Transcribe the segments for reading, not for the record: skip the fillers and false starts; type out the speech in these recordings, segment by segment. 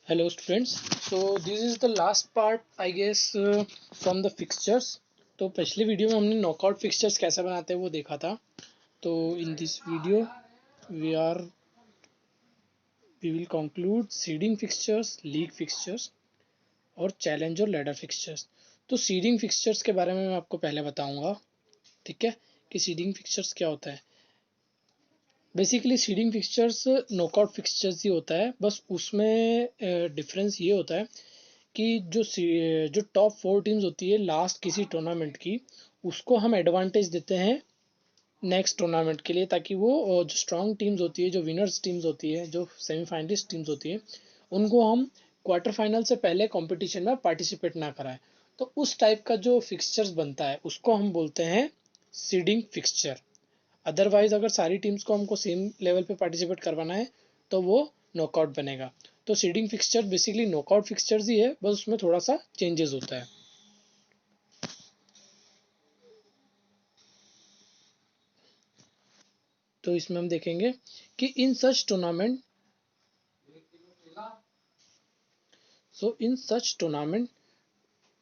Hello students. So this is the last part I guess from the fixtures. तो पिछली video में हमने knockout fixtures कैसे बनाते हैं वो देखा था. तो in this video we are we will conclude seeding fixtures, league fixtures और चैलेंज और लैडर फिक्सचर्स. तो सीडिंग फिक्सचर्स के बारे में मैं आपको पहले बताऊंगा, ठीक है, कि सीडिंग फिक्सचर्स क्या होता है. Basically seeding fixtures knockout fixtures ही होता है, बस उसमें डिफरेंस ये होता है कि जो टॉप 4 टीम्स होती है लास्ट किसी टूर्नामेंट की, उसको हम एडवांटेज देते हैं नेक्स्ट टूर्नामेंट के लिए, ताकि वो जो स्ट्रॉन्ग टीम्स होती है, जो विनर्स टीम्स होती है, जो सेमीफाइनलिस्ट टीम्स होती है, उनको हम क्वार्टर फाइनल से पहले कंपटीशन में पार्टिसिपेट ना कराएं. तो उस टाइप का जो फिक्सचर्स बनता है उसको हम बोलते हैं सीडिंग फिक्सचर. अदरवाइज अगर सारी टीम्स को हमको सेम लेवल पे पार्टिसिपेट करवाना है तो वो नॉकआउट बनेगा. तो seeding fixture basically knockout fixtures ही है, बस उसमें थोड़ा सा चेंजेस होता है. तो इसमें हम देखेंगे कि इन सच टूर्नामेंट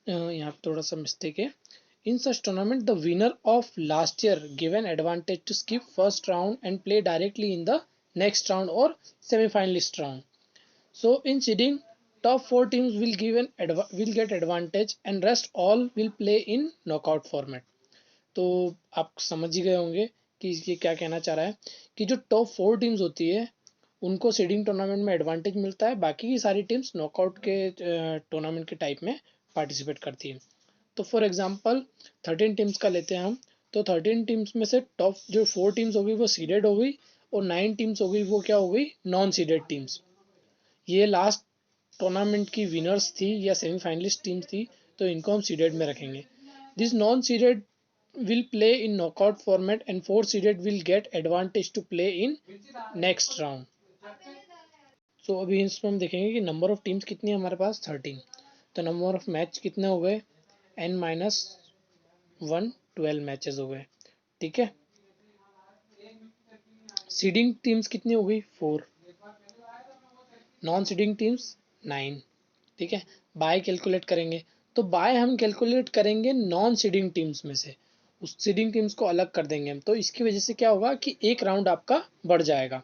यहाँ पे थोड़ा सा मिस्टेक है. In such tournament, the winner of last year given advantage to skip first round and play directly in the next round or semi-finalist round. So in seeding, top 4 teams will get advantage and rest all will play in knockout format. तो आप समझ ही गए होंगे कि ये क्या कहना चाह रहा है कि जो टॉप 4 टीम्स होती है उनको सीडिंग टूर्नामेंट में एडवांटेज मिलता है, बाकी की सारी टीम्स नॉकआउट के टूर्नामेंट के टाइप में पार्टिसिपेट करती है. तो फॉर एग्जांपल 13 टीम्स का लेते हैं हम. तो 13 टीम्स में से टॉप जो 4 टीम्स हो गई वो सीडेड हो गई, और 9 टीम्स हो गई वो क्या हो गई, नॉन सीडेड टीम्स. ये लास्ट टूर्नामेंट की विनर्स थी या सेमीफाइनलिस्ट टीम्स थी, तो इनको हम सीडेड में रखेंगे. This non seeded will play in knockout format and 4 seeded will get advantage to play in next round. So अभी इसमें हम देखेंगे कि नंबर ऑफ टीम्स कितनी है हमारे पास 13. तो नंबर ऑफ मैच कितने हो गए, n-1 12 मैचेस हो गए, ठीक है. सीडिंग टीम्स कितनी हो गई 4, नॉन सीडिंग टीम्स 9, ठीक है. बाय कैलकुलेट करेंगे तो बाय हम कैलकुलेट करेंगे नॉन सीडिंग टीम्स में से, उस सीडिंग टीम्स को अलग कर देंगे हम. तो इसकी वजह से क्या होगा कि एक राउंड आपका बढ़ जाएगा.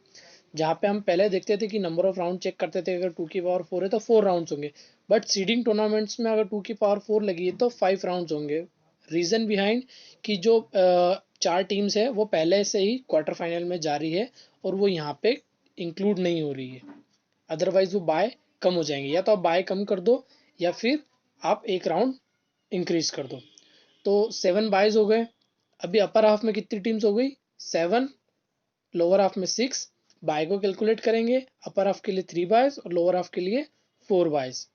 जहाँ पे हम पहले देखते थे कि नंबर ऑफ राउंड चेक करते थे, अगर 2 की पावर 4 है तो 4 राउंड्स होंगे, बट सीडिंग टूर्नामेंट्स में अगर 2 की पावर 4 लगी है तो 5 राउंड्स होंगे. रीज़न बिहाइंड कि जो 4 टीम्स है वो पहले से ही क्वार्टर फाइनल में जा रही है और वो यहाँ पे इंक्लूड नहीं हो रही है, अदरवाइज वो बाय कम हो जाएंगे. या तो आप बाय कम कर दो या फिर आप एक राउंड इंक्रीज कर दो. तो 7 बायज हो गए. अभी अपर हाफ में कितनी टीम्स हो गई 7, लोअर हाफ में 6. बाय को कैलकुलेट करेंगे, अपर हाफ के लिए 3 बायज और लोअर हाफ के लिए 4 बायज.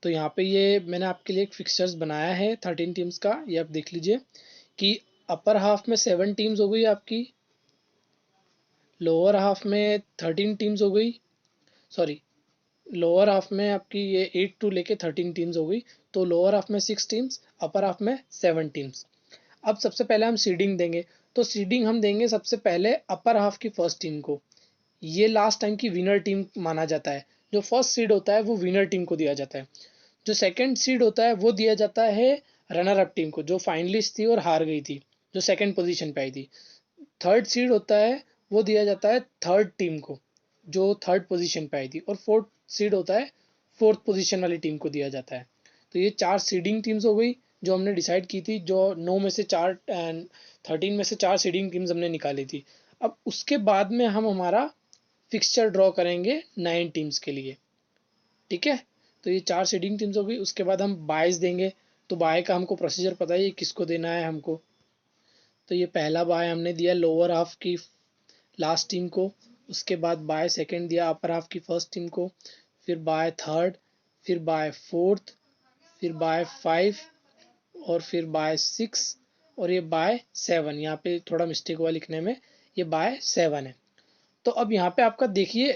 तो यहाँ पे ये मैंने आपके लिए एक फिक्सचर्स बनाया है 13 टीम्स का, ये आप देख लीजिए कि अपर हाफ में 7 टीम्स हो गई आपकी, लोअर हाफ में 13 टीम्स हो गई, सॉरी लोअर हाफ में आपकी ये 8 टू लेके 13 टीम्स हो गई. तो लोअर हाफ में 6 टीम्स, अपर हाफ में 7 टीम्स. अब सबसे पहले हम सीडिंग देंगे. तो सीडिंग हम देंगे सबसे पहले अपर हाफ की फर्स्ट टीम को. ये लास्ट टाइम की विनर टीम माना जाता है. जो फर्स्ट सीड होता है वो विनर टीम को दिया जाता है. जो सेकंड सीड होता है वो दिया जाता है रनर अप टीम को, जो फाइनलिस्ट थी और हार गई थी, जो सेकंड पोजीशन पे आई थी. थर्ड सीड होता है वो दिया जाता है थर्ड टीम को, जो थर्ड पोजीशन पे आई थी. और फोर्थ सीड होता है फोर्थ पोजीशन वाली टीम को दिया जाता है. तो ये 4 सीडिंग टीम्स हो गई जो हमने डिसाइड की थी, जो 9 में से 4 एंड 13 में से 4 सीडिंग टीम्स हमने निकाली थी. अब उसके बाद में हम हमारा फिक्सचर ड्रॉ करेंगे 9 टीम्स के लिए, ठीक है. तो ये 4 सीडिंग टीम्स हो गई. उसके बाद हम बायस देंगे. तो बाय का हमको प्रोसीजर पता है, ये किसको देना है हमको. तो ये पहला बाय हमने दिया लोअर हाफ की लास्ट टीम को, उसके बाद बाय सेकंड दिया अपर हाफ की फर्स्ट टीम को, फिर बाय थर्ड, फिर बाय फोर्थ, फिर बाय 5 और फिर बाय 6 और ये बाय 7. यहाँ पे थोड़ा मिस्टेक हुआ लिखने में, ये बाय 7 है. तो अब यहाँ पे आपका देखिए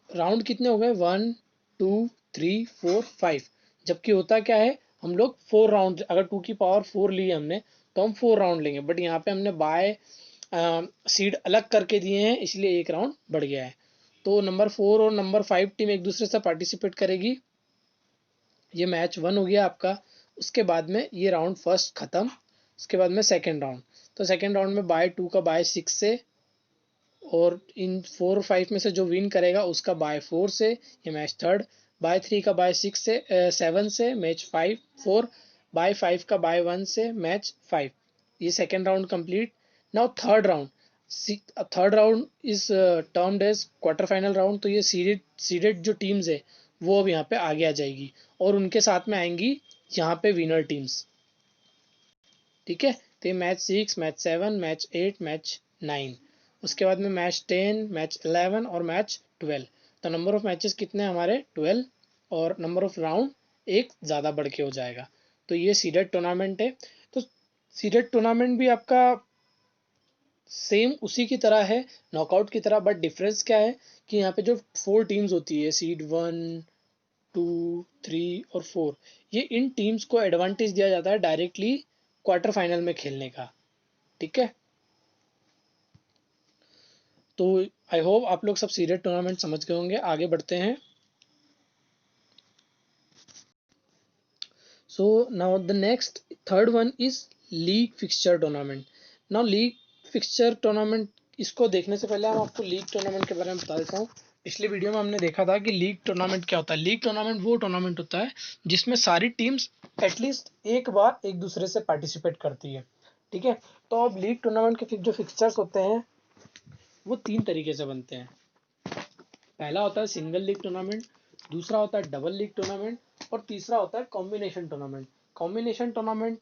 राउंड कितने हो गए 1 2 3 4 5. जबकि होता क्या है, हम लोग 4 राउंड, अगर 2 की पावर 4 ली हमने तो हम 4 राउंड लेंगे, बट यहाँ पे हमने बाय सीड अलग करके दिए हैं इसलिए एक राउंड बढ़ गया है. तो नंबर 4 और नंबर 5 टीम एक दूसरे से पार्टिसिपेट करेगी। ये मैच 1 हो गया आपका। उसके बाद में ये राउंड फर्स्ट खत्म। उसके बाद में सेकंड राउंड, तो सेकंड राउंड में बाय 2 का बाय 6 से, और इन 4 और 5 में से जो विन करेगा उसका बाय 4 से ये मैच थर्ड, बाय 3 का बाय 6 से 7 से मैच 5 4, बाय 5 का बाय 1 से मैच 5। ये second round complete. Now third round, third round is termed as quarter final round. तो ये सीडेड जो टीम्स है वो अब यहाँ पे आगे आ जाएगी, और उनके साथ में आएंगी यहाँ पे विनर टीम्स। ठीक है, तो ये मैच 6, मैच 7, मैच 8, मैच 9, उसके बाद में मैच 10, मैच 11 और मैच 12। तो नंबर ऑफ मैचेस कितने हमारे 12, और नंबर ऑफ राउंड एक ज़्यादा बढ़ के हो जाएगा। तो ये सीडेड टूर्नामेंट है। तो सीडेड टूर्नामेंट भी आपका सेम उसी की तरह है, नॉकआउट की तरह, बट डिफरेंस क्या है कि यहाँ पे जो 4 टीम्स होती है, सीड 1, 2, 3 और 4, ये इन टीम्स को एडवांटेज दिया जाता है डायरेक्टली क्वार्टर फाइनल में खेलने का। ठीक है, तो आई होप आप लोग सब सीरियस टूर्नामेंट समझ गए होंगे। आगे बढ़ते हैं। So now the next third one is league fixture tournament. Now league fixture tournament, इसको देखने से पहले हम आपको लीग टूर्नामेंट के बारे में बता देता हूँ। पिछले वीडियो में हमने देखा था कि लीग टूर्नामेंट क्या होता है। लीग टूर्नामेंट वो टूर्नामेंट होता है जिसमें सारी टीम्स एटलीस्ट एक बार एक दूसरे से पार्टिसिपेट करती है। ठीक है, तो अब लीग टूर्नामेंट के जो फिक्सचर्स होते हैं वो 3 तरीके से बनते हैं। पहला होता है सिंगल लीग टूर्नामेंट, दूसरा होता है डबल लीग टूर्नामेंट, और तीसरा होता है कॉम्बिनेशन टूर्नामेंट। कॉम्बिनेशन टूर्नामेंट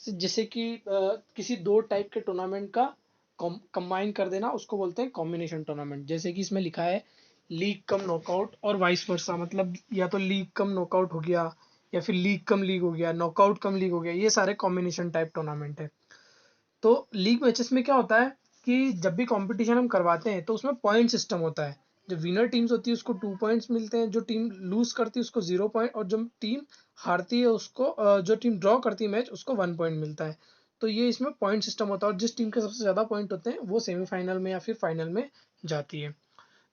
जैसे कि किसी 2 टाइप के टूर्नामेंट का कंबाइन कर देना, उसको बोलते हैं कॉम्बिनेशन टूर्नामेंट। जैसे कि इसमें लिखा है लीग कम नॉकआउट और वाइस वर्सा, मतलब या तो लीग कम नॉकआउट हो गया, या फिर लीग कम लीग हो गया, नॉकआउट कम लीग हो गया, ये सारे कॉम्बिनेशन टाइप टूर्नामेंट है। तो लीग मैचेस में क्या होता है कि जब भी कंपटीशन हम करवाते हैं तो उसमें पॉइंट सिस्टम होता है। जो विनर टीम्स होती है उसको 2 पॉइंट्स मिलते हैं, जो टीम लूज करती है उसको 0 पॉइंट, और जो टीम हारती है उसको जो टीम ड्रॉ करती है मैच उसको 1 पॉइंट मिलता है। तो ये इसमें पॉइंट सिस्टम होता है, और जिस टीम के सबसे ज़्यादा पॉइंट होते हैं वो सेमीफाइनल में या फिर फाइनल में जाती है।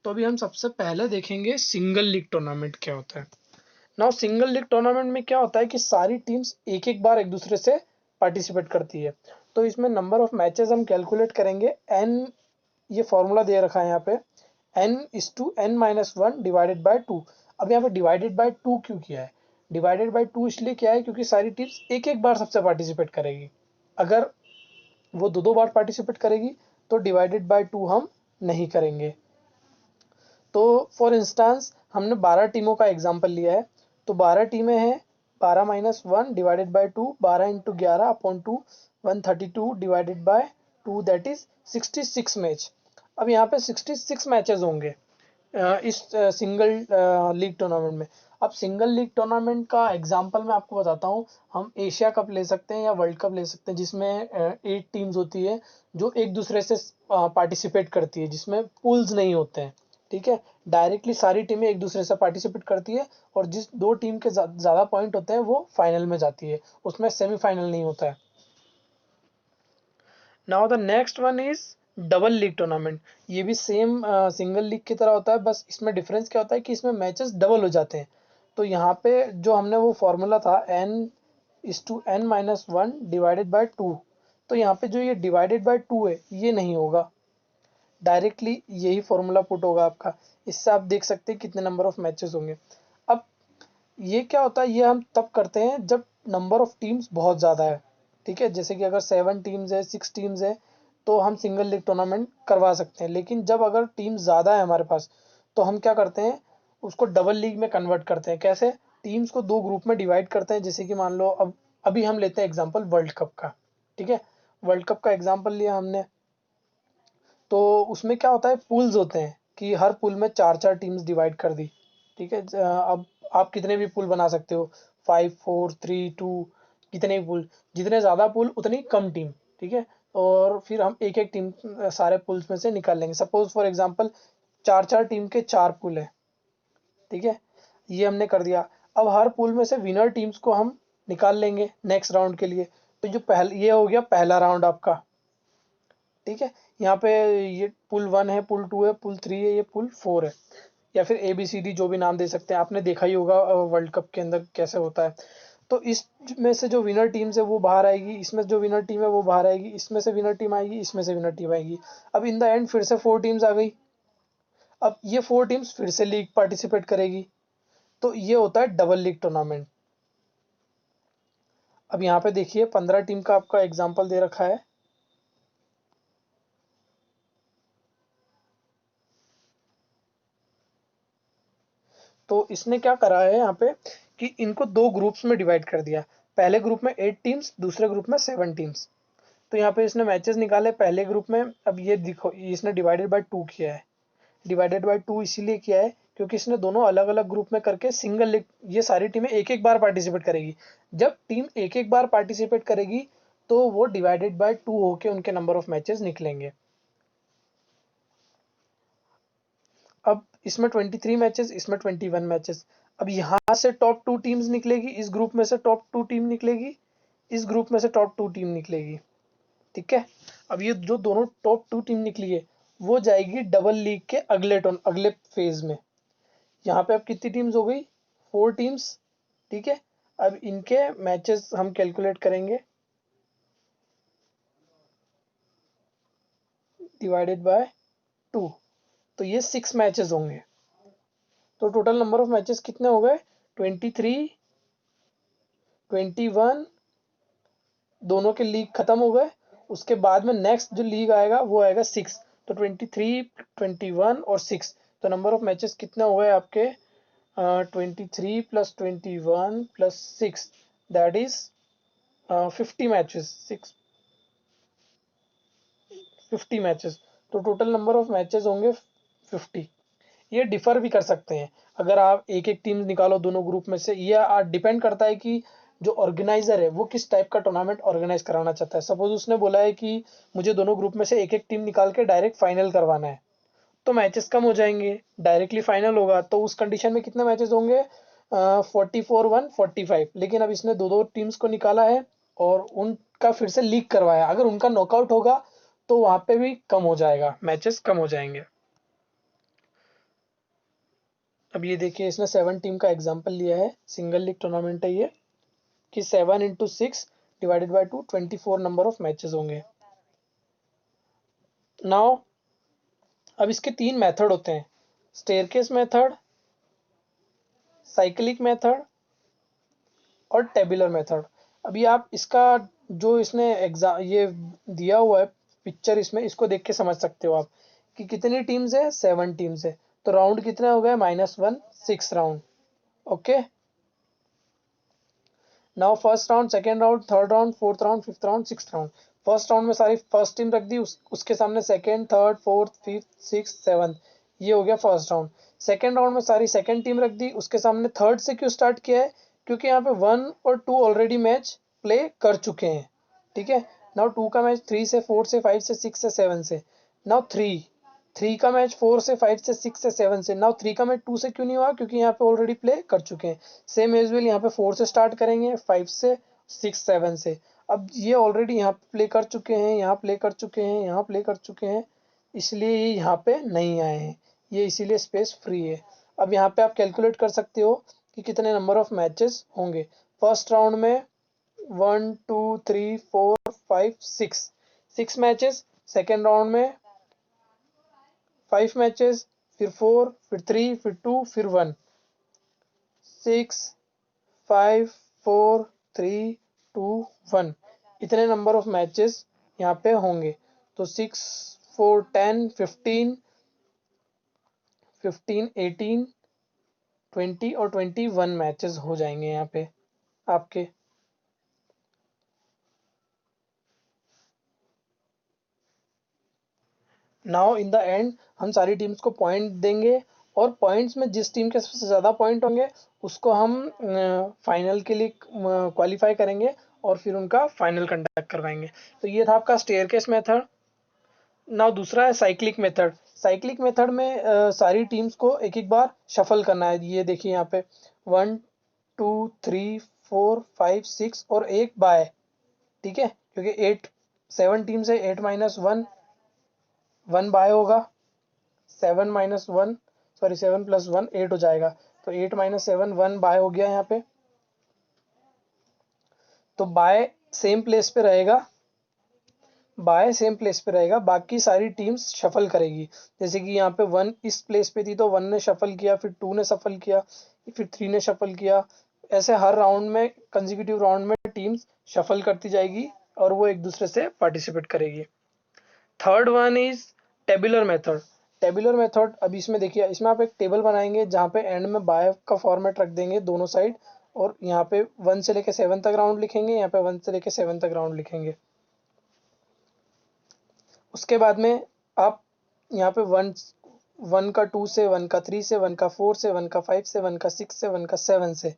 तो अभी हम सबसे पहले देखेंगे सिंगल लीग टूर्नामेंट क्या होता है। नाउ सिंगल लीग टूर्नामेंट में क्या होता है कि सारी टीम्स एक एक बार एक दूसरे से पार्टिसिपेट करती है। तो इसमें नंबर ऑफ मैचेस हम कैलकुलेट करेंगे एन, ये फॉर्मूला दे रखा है यहाँ पे, n/n-1 डिवाइडेड बाय 2। अब यहाँ पे डिवाइडेड बाय 2 क्यों किया है? डिवाइडेड बाय 2 इसलिए किया है क्योंकि सारी टीम्स एक एक बार सबसे पार्टिसिपेट करेगी। अगर वो दो दो बार पार्टिसिपेट करेगी तो डिवाइडेड बाय 2 हम नहीं करेंगे। तो फॉर इंस्टांस हमने 12 टीमों का एग्जाम्पल लिया है, तो 12 टीमें हैं, 12-1 divided by 2, 12 into 11 upon 2, 132 divided by 2, that is 66 match. अब यहाँ पे 66 मैचेस होंगे इस सिंगल लीग टूर्नामेंट में। अब सिंगल लीग टूर्नामेंट का एग्जांपल मैं आपको बताता हूँ। हम एशिया कप ले सकते हैं या वर्ल्ड कप ले सकते हैं, जिसमें 8 टीम्स होती है जो एक दूसरे से पार्टिसिपेट करती है, जिसमें पूल्स नहीं होते हैं। ठीक है, डायरेक्टली सारी टीमें एक दूसरे से पार्टिसिपेट करती है, और जिस 2 टीम के ज़्यादा पॉइंट होते हैं वो फाइनल में जाती है, उसमें सेमीफाइनल नहीं होता है। Now the next one is double league tournament. ये भी सेम सिंगल लीग की तरह होता है, बस इसमें डिफरेंस क्या होता है कि इसमें मैचेस डबल हो जाते हैं। तो यहाँ पे जो हमने वो फॉर्मूला था n/n-1 डिवाइडेड बाय 2, तो यहाँ पे जो ये डिवाइडेड बाय 2 है ये नहीं होगा, डायरेक्टली यही फॉर्मूला पुट होगा आपका। इससे आप देख सकते हैं कितने नंबर ऑफ मैचेस होंगे। अब ये क्या होता है, ये हम तब करते हैं जब नंबर ऑफ टीम्स बहुत ज़्यादा है। ठीक है, जैसे कि अगर 7 टीम्स है, 6 टीम्स है, तो हम सिंगल लीग टूर्नामेंट करवा सकते हैं। लेकिन जब अगर टीम ज़्यादा है हमारे पास, तो हम क्या करते हैं, उसको डबल लीग में कन्वर्ट करते हैं। कैसे? टीम्स को 2 ग्रुप में डिवाइड करते हैं। जैसे कि मान लो अब अभी हम लेते हैं एग्जाम्पल वर्ल्ड कप का। ठीक है, वर्ल्ड कप का एग्जाम्पल लिया हमने, तो उसमें क्या होता है, पूल्स होते हैं कि हर पूल में 4-4 टीम्स डिवाइड कर दी। ठीक है, अब आप कितने भी पूल बना सकते हो, 5, 4, 3, 2, कितने भी पूल, जितने ज़्यादा पूल उतनी कम टीम। ठीक है, और फिर हम एक एक टीम सारे पूल्स में से निकाल लेंगे। सपोज फॉर एग्जांपल 4-4 टीम के 4 पूल है। ठीक है, ये हमने कर दिया। अब हर पूल में से विनर टीम्स को हम निकाल लेंगे नेक्स्ट राउंड के लिए। तो जो ये हो गया पहला राउंड आपका। ठीक है, यहाँ पे ये पुल 1 है, पुल 2 है, पुल 3 है, ये पुल 4 है, या फिर ABCD जो भी नाम दे सकते हैं, आपने देखा ही होगा वर्ल्ड कप के अंदर कैसे होता है। तो इसमें से जो विनर टीम्स है वो बाहर आएगी, इसमें जो विनर टीम है वो बाहर आएगी, इसमें से विनर टीम आएगी, इसमें से विनर टीम आएगी। अब इन द एंड फिर से 4 टीम्स आ गई। अब ये 4 टीम्स फिर से लीग पार्टिसिपेट करेगी, तो ये होता है डबल लीग टूर्नामेंट। अब यहाँ पे देखिए 15 टीम का आपका एग्जाम्पल दे रखा है। तो इसने क्या करा है यहाँ पे कि इनको दो ग्रुप्स में डिवाइड कर दिया। पहले ग्रुप में 8 टीम्स, दूसरे ग्रुप में 7 टीम्स। तो यहाँ पे इसने मैचेस निकाले पहले ग्रुप में। अब ये देखो, इसने डिवाइडेड बाय 2 किया है। डिवाइडेड बाय 2 इसीलिए किया है क्योंकि इसने दोनों अलग अलग ग्रुप में करके सिंगल लीग, ये सारी टीमें एक एक बार पार्टिसिपेट करेगी। जब टीम एक एक बार पार्टिसिपेट करेगी तो वो डिवाइडेड बाय 2 होके उनके नंबर ऑफ मैचेस निकलेंगे। अब इसमें 23 मैचेस, इसमें 21 मैचेस। अब यहाँ से टॉप 2 टीम्स निकलेगी, इस ग्रुप में से टॉप 2 टीम निकलेगी, इस ग्रुप में से टॉप 2 टीम निकलेगी। ठीक है, अब ये जो दोनों टॉप 2 टीम निकली है वो जाएगी डबल लीग के अगले फेज में। यहाँ पे अब कितनी टीम्स हो गई, 4 टीम्स। ठीक है, अब इनके मैचेस हम कैलकुलेट करेंगे, डिवाइडेड बाय 2, तो ये 6 मैचेस होंगे। तो टोटल नंबर ऑफ मैचेस कितने हो गए, 23, 21, दोनों के लीग खत्म हो गए। उसके बाद में नेक्स्ट जो लीग आएगा वो आएगा 6। तो 23, 21 और 6, तो नंबर ऑफ मैचेस कितने हो गए आपके, 23 plus 21 plus 6, that is 50 matches, 50 matches. तो टोटल नंबर ऑफ मैचेस होंगे 50। ये डिफर भी कर सकते हैं, अगर आप एक एक टीम निकालो दोनों ग्रुप में से, ये डिपेंड करता है कि जो ऑर्गेनाइजर है वो किस टाइप का टूर्नामेंट ऑर्गेनाइज कराना चाहता है। सपोज उसने बोला है कि मुझे दोनों ग्रुप में से एक एक टीम निकाल के डायरेक्ट फाइनल करवाना है, तो मैचेस कम हो जाएंगे, डायरेक्टली फाइनल होगा। तो उस कंडीशन में कितने मैचेस होंगे, 44-1 45। लेकिन अब इसने दो दो टीम्स को निकाला है और उनका फिर से लीग करवाया, अगर उनका नॉकआउट होगा तो वहां पे भी कम हो जाएगा, मैचेस कम हो जाएंगे। अब ये देखिए, इसने 7 टीम का एग्जांपल लिया है, सिंगल लीग टूर्नामेंट है ये, कि 7 × 6 divided by 2, 24 number of matches होंगे। नाउ अब इसके 3 मेथड होते हैं, स्टेयरकेस मेथड, साइक्लिक मेथड और टेबुलर मेथड। अभी आप इसका जो इसने एग्जाम ये दिया हुआ है पिक्चर, इसमें इसको देख के समझ सकते हो आप कि कितनी टीम्स है, 7 टीम्स है। तो राउंड कितने हो गए, -1, 6 round. Okay, now first round, second round, third round, fourth round, fifth round, sixth round. First round में सारी फर्स्ट टीम रख दी, उसके सामने second, third, fourth, fifth, sixth, seventh, ये हो गया फर्स्ट राउंड। सेकंड राउंड में सारी सेकंड टीम रख दी, उसके सामने थर्ड से क्यों स्टार्ट किया है, क्योंकि यहाँ पे 1 और 2 ऑलरेडी मैच प्ले कर चुके हैं। ठीक है, नाउ 2 का मैच 3 से, 4 से, 5 से, 6 से, 7 से। नाउ 3 का मैच 4 से, 5 से, 6 से, 7 से। नाउ 3 का मैच 2 से क्यों नहीं हुआ, क्योंकि यहाँ पे ऑलरेडी प्ले कर चुके हैं। सेम एज वेल यहाँ पे 4 से स्टार्ट करेंगे, 5 से, 6, 7 से। अब ये ऑलरेडी यहाँ प्ले कर चुके हैं, यहाँ प्ले कर चुके हैं, यहाँ प्ले कर चुके हैं, इसलिए ये यहाँ पे नहीं आए हैं, ये इसीलिए स्पेस फ्री है। अब यहाँ पे आप कैलकुलेट कर सकते हो कि कितने नंबर ऑफ मैचेस होंगे। फर्स्ट राउंड में 1 2 3 4 5 6 मैचेस, सेकेंड राउंड में 5 मैचेस, फिर 4, फिर 3, फिर 2, फिर 1, 6 5 4 3 2 1, इतने नंबर ऑफ मैचेस यहाँ पे होंगे। तो 6 4 10 15 15 18 20 और 21 मैचेस हो जाएंगे यहाँ पे आपके। नाउ इन द एंड हम सारी टीम्स को पॉइंट देंगे, और पॉइंट्स में जिस टीम के सबसे ज़्यादा पॉइंट होंगे उसको हम फाइनल के लिए क्वालिफाई करेंगे और फिर उनका फाइनल कंडक्ट करवाएंगे। तो ये था आपका स्टेयरकेस मेथड। नाउ दूसरा है साइक्लिक मेथड। साइक्लिक मेथड में सारी टीम्स को एक एक बार शफल करना है। ये देखिए यहाँ पे 1 2 3 4 5 6 और एक बाय। ठीक है, क्योंकि 7 टीम्स है, 8 - 1 1 बाय होगा, 7 माइनस 1, सॉरी 7 प्लस 1 8 हो जाएगा, तो 8 माइनस 7 1 बाय हो गया यहाँ पे। तो बाय सेम प्लेस पे रहेगा, बाय सेम प्लेस पे रहेगा, बाकी सारी टीम्स शफल करेगी। जैसे कि यहाँ पे 1 इस प्लेस पे थी तो 1 ने शफल किया, फिर 2 ने शफल किया, फिर 3 ने शफल किया। ऐसे हर राउंड में, कंसेक्यूटिव राउंड में टीम्स शफल करती जाएगी और वो एक दूसरे से पार्टिसिपेट करेगी। Third one is tabular method. Tabular method, अभी इसमें देखिए, इसमें आप एक टेबल बनाएंगे जहाँ पे एंड में बाय का फॉर्मेट रख देंगे दोनों साइड, और यहाँ पे 1 से लेके 7 तक राउंड लिखेंगे, यहाँ पे 1 से लेके 7 तक राउंड लिखेंगे। उसके बाद में आप यहाँ पे 1 का 2 से, 1 का 3 से, 1 का 4 से, 1 का 5 से, 1 का 6 से, 1 का 7 से,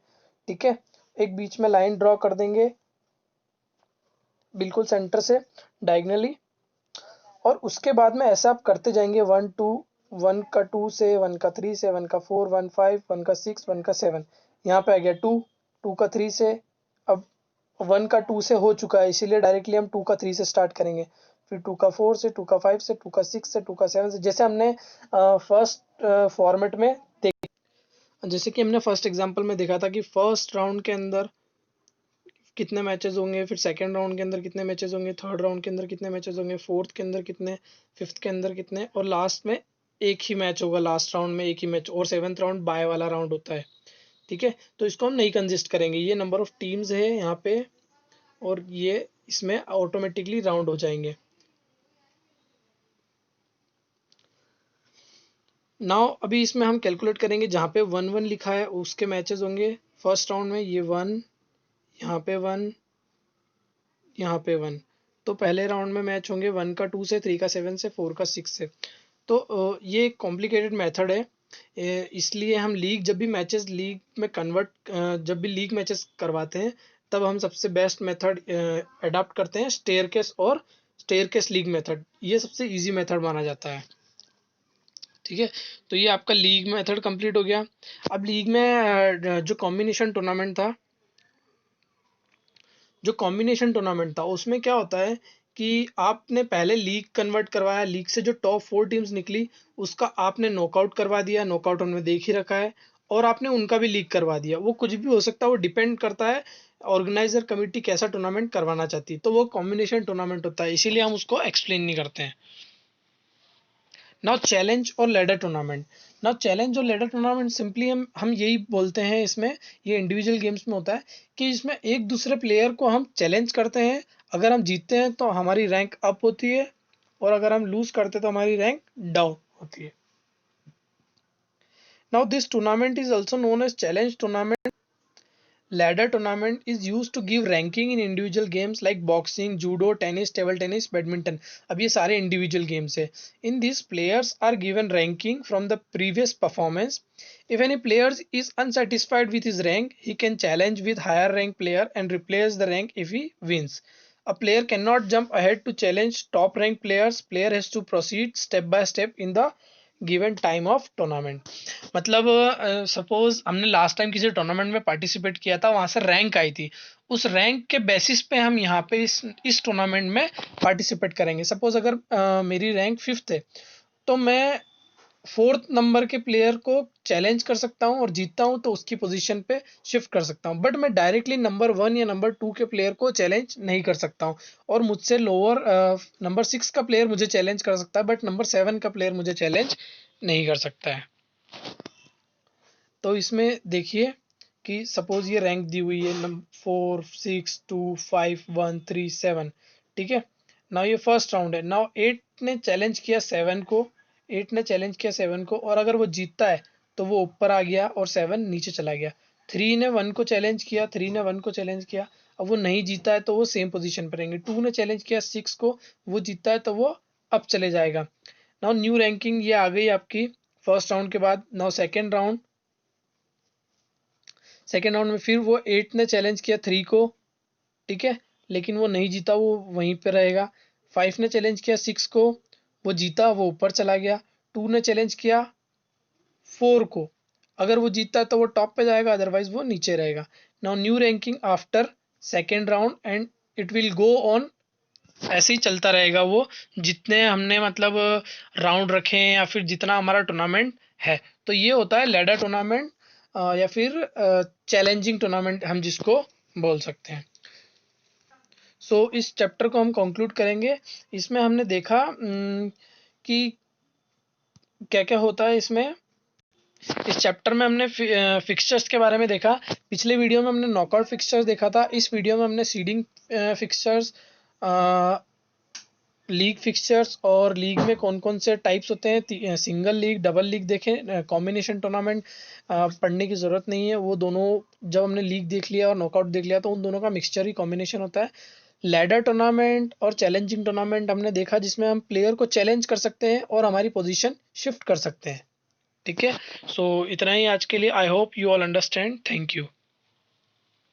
ठीक है। एक बीच में लाइन ड्रॉ कर देंगे बिल्कुल सेंटर से डायगनली, और उसके बाद में ऐसा आप करते जाएंगे 1 2, 1 का 2 से, 1 का 3 से, 1 का 4, 1 5, 1 का 6, 1 का 7, यहाँ पे आ गया 2, 2 का 3 से। अब 1 का 2 से हो चुका है, इसीलिए डायरेक्टली हम 2 का 3 से स्टार्ट करेंगे, फिर 2 का 4 से, 2 का 5 से, 2 का 6 से, 2 का 7 से, जैसे हमने फर्स्ट फॉर्मेट में जैसे कि हमने फर्स्ट एग्जांपल में देखा था कि फर्स्ट राउंड के अंदर कितने मैचेस होंगे, फिर सेकंड राउंड के अंदर कितने मैचेस होंगे, थर्ड राउंड के अंदर कितने मैचेस होंगे, फोर्थ के अंदर कितने, फिफ्थ के अंदर कितने, और लास्ट में एक ही मैच होगा, लास्ट राउंड में एक ही मैच, और सेवंथ राउंड बाय वाला राउंड होता है, ठीक है। तो इसको हम नहीं कंसिस्ट करेंगे, ये नंबर ऑफ टीम्स है यहाँ पे, और ये इसमें ऑटोमेटिकली राउंड हो जाएंगे। नाउ अभी इसमें हम कैलकुलेट करेंगे, जहाँ पे 1 1 लिखा है उसके मैचेस होंगे फर्स्ट राउंड में, ये 1, यहाँ पे 1, यहाँ पे 1, तो पहले राउंड में मैच होंगे 1 का 2 से, 3 का 7 से, 4 का 6 से। तो ये कॉम्प्लिकेटेड मेथड है, इसलिए हम लीग जब भी मैचेस लीग में कन्वर्ट जब भी लीग मैचेस करवाते हैं, तब हम सबसे बेस्ट मेथड अडॉप्ट करते हैं स्टेयरकेस और स्टेयरकेस लीग मेथड, ये सबसे इजी मेथड माना जाता है, ठीक है। तो ये आपका लीग मेथड कंप्लीट हो गया। अब लीग में जो कॉम्बिनेशन टूर्नामेंट था, उसमें क्या होता है कि आपने पहले लीग कन्वर्ट करवाया, लीग से जो टॉप 4 टीम्स निकली उसका आपने नॉकआउट करवा दिया, नॉकआउट उनमें देख ही रखा है, और आपने उनका भी लीग करवा दिया। वो कुछ भी हो सकता है, वो डिपेंड करता है ऑर्गेनाइजर कमेटी कैसा टूर्नामेंट करवाना चाहती है, तो वो कॉम्बिनेशन टूर्नामेंट होता है, इसीलिए हम उसको एक्सप्लेन नहीं करते हैं। नाउ चैलेंज और लेडर टूर्नामेंट। नाउ चैलेंज और लेडर टूर्नामेंट सिंपली हम यही बोलते हैं, इसमें ये इंडिविजुअल गेम्स में होता है कि इसमें एक दूसरे प्लेयर को हम चैलेंज करते हैं, अगर हम जीतते हैं तो हमारी रैंक अप होती है, और अगर हम लूज करते हैं तो हमारी रैंक डाउन होती है। Now this tournament is also known as challenge tournament. Ladder tournament is used to give ranking in individual games like boxing, judo, tennis, table tennis, badminton. अब ये सारे individual games है. In these, players are given ranking from the previous performance. If any player is unsatisfied with his rank, he can challenge with higher rank player and replace the rank if he wins. A player cannot jump ahead to challenge top rank players. Player has to proceed step by step in the given time of tournament. मतलब suppose हमने last time किसी tournament में participate किया था, वहां से rank आई थी, उस रैंक के बेसिस पे हम यहाँ पे इस टूर्नामेंट में पार्टिसिपेट करेंगे। सपोज अगर मेरी रैंक 5th है, तो मैं 4th नंबर के प्लेयर को चैलेंज कर सकता हूँ, और जीतता हूँ तो उसकी पोजीशन पे शिफ्ट कर सकता हूँ, बट मैं डायरेक्टली नंबर 1 या नंबर 2 के प्लेयर को चैलेंज नहीं कर सकता हूँ, और मुझसे लोअर नंबर 6 का प्लेयर मुझे चैलेंज कर सकता है, बट नंबर 7 का प्लेयर मुझे चैलेंज नहीं कर सकता है। तो इसमें देखिए कि सपोज ये रैंक दी हुई है 4 6 2 5 1 3 7, ठीक है। नाउ ये फर्स्ट राउंड है। नाउ 8 ने चैलेंज किया 7 को, 8 ने चैलेंज किया 7 को, और अगर वो जीतता है तो वो ऊपर आ गया और 7 नीचे चला गया। 3 ने 1 को चैलेंज किया, 3 ने 1 को चैलेंज किया, अब वो नहीं जीता है तो वो सेम पोजीशन पर रहेंगे। 2 ने चैलेंज किया 6 को, वो जीता है तो वो अप चले जाएगा। नाउ न्यू रैंकिंग ये आ गई आपकी फर्स्ट राउंड के बाद। नाउ सेकेंड राउंड में फिर वो 8 ने चैलेंज किया 3 को, ठीक है, लेकिन वो नहीं जीता, वो वहीं पे रहेगा। 5 ने चैलेंज किया 6 को, वो जीता, वो ऊपर चला गया। 2 ने चैलेंज किया 4 को, अगर वो जीतता है तो वो टॉप पे जाएगा, अदरवाइज वो नीचे रहेगा। Now new ranking after second round, and it will go on ऐसे ही चलता रहेगा वो, जितने हमने मतलब राउंड रखे हैं या फिर जितना हमारा टूर्नामेंट है। तो ये होता है लैडर टूर्नामेंट या फिर चैलेंजिंग टूर्नामेंट हम जिसको बोल सकते हैं। सो इस चैप्टर को हम कंक्लूड करेंगे। इसमें हमने देखा कि क्या क्या होता है इसमें। इस चैप्टर में हमने फिक्सचर्स के बारे में देखा। पिछले वीडियो में हमने नॉकआउट फिक्सचर्स देखा था। इस वीडियो में हमने सीडिंग फिक्सचर्स, लीग फिक्सचर्स और लीग में कौन कौन से टाइप्स होते हैं, सिंगल लीग, डबल लीग देखें। कॉम्बिनेशन टूर्नामेंट पढ़ने की ज़रूरत नहीं है, वो दोनों जब हमने लीग देख लिया और नॉकआउट देख लिया तो उन दोनों का मिक्सचर ही कॉम्बिनेशन होता है। लैडर टूर्नामेंट और चैलेंजिंग टूर्नामेंट हमने देखा, जिसमें हम प्लेयर को चैलेंज कर सकते हैं और हमारी पोजीशन शिफ्ट कर सकते हैं। ठीक है। सो इतना ही आज के लिए। I hope you all understand. Thank you.